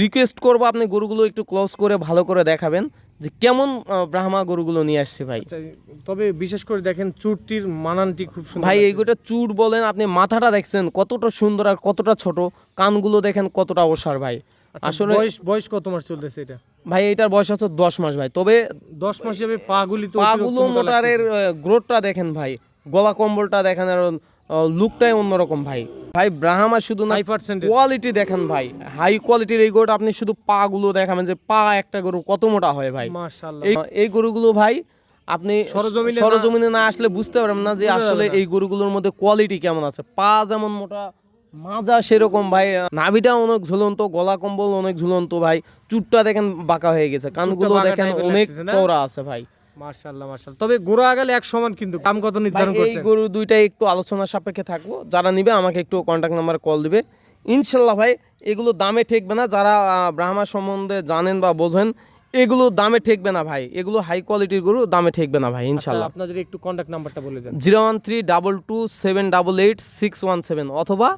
Request করবো আপনি গরুগুলো একটু ক্লোজ করে ভালো করে দেখাবেন যে কেমন ব্রাহ্মা গরুগুলো নিয়ে আসছে ভাই। আচ্ছা, তবে বিশেষ করে দেখেন চুরটির মানানটি খুব সুন্দর ভাই লাগতেছে। এইগুলো চুর বলেন, আপনি মাথাটা দেখছেন কতটা সুন্দর আর কতটা ছোট, কানগুলো দেখেন কতটা অসার ভাই। আচ্ছা, আসলে বয়স কত মাস চলতেছে এটা? ভাই এটার বয়স আছে 10 মাস ভাই। তবে 10 মাস হিসেবে পাগুলি তো পাগুলো মোটারের গ্রোথটা দেখেন ভাই, গলা কম্বলটা দেখেন, আর লুকটাই অন্যরকম ভাই। ভাই ব্রাহ্মা শুধু না, 5% কোয়ালিটি দেখেন ভাই, হাই কোয়ালিটির এই গরুটা। আপনি শুধু পাগুলো দেখাবেন যে পা একটা গরু কত মোটা হয় ভাই। মাশাআল্লাহ। এই গরুগুলো ভাই আপনি সরজমিনে না আসলে বুঝতে পারবেন না যে আসলে এই গরুগুলোর মধ্যে কোয়ালিটি কেমন আছে। পা যেমন মোটা, মাজা সেরকম ভাই, নাভিটা অনেক ঝুলন্ত, গলা কম্বল অনেক ঝুলন্ত ভাই। চুটটা দেখেন বাঁকা হয়ে গেছে, কানগুলো দেখেন অনেক চওড়া আছে ভাই। মাশাআল্লাহ মাশাআল্লাহ। তবে গোড়া আগালে এক সমান, কিন্তু দাম কত নির্ধারণ এই করছেন? গরু দুইটাই একটু আলোচনার সাপেক্ষে থাকবো, যারা নিবে আমাকে একটু কন্ট্যাক্ট নাম্বারে কল দিবে ইনশাল্লাহ ভাই। এগুলো দামে ঠেকবে না, যারা ব্রাহ্মা সম্বন্ধে জানেন বা বোঝেন এগুলো দামে ঠেকবে না ভাই। এগুলো হাই কোয়ালিটির গরু, দামে ঠেকবে না ভাই ইনশাল্লাহ। আপনাদের একটু কন্ট্যাক্ট নাম্বারটা বলে দেন। 0132227888617 অথবা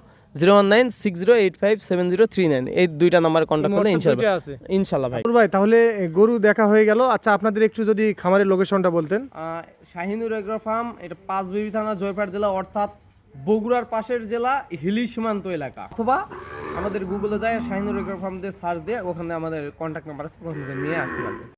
01960857039, এই দুইটা নাম্বারে কন্ট্যাক্ট করলে ইনশাল্লাহ ভাই। ভাই তাহলে গরু দেখা হয়ে গেল। আচ্ছা, আপনাদের একটু যদি খামারের লোকেশনটা বলতেন। শাহিনুর এগ্রো ফার্ম, এটা পাঁচবিবি থানা, জয়পাট জেলা, অর্থাৎ বগুড়ার পাশের জেলা, হিলি সীমান্ত এলাকা। অথবা আমাদের গুগলে যায় শাহিনুর এগ্রো ফার্ম দিয়ে সার্চ দিয়ে ওখানে আমাদের কন্ট্যাক্ট নাম্বার আছে, ওখান থেকে নিয়ে আসতে পারবেন।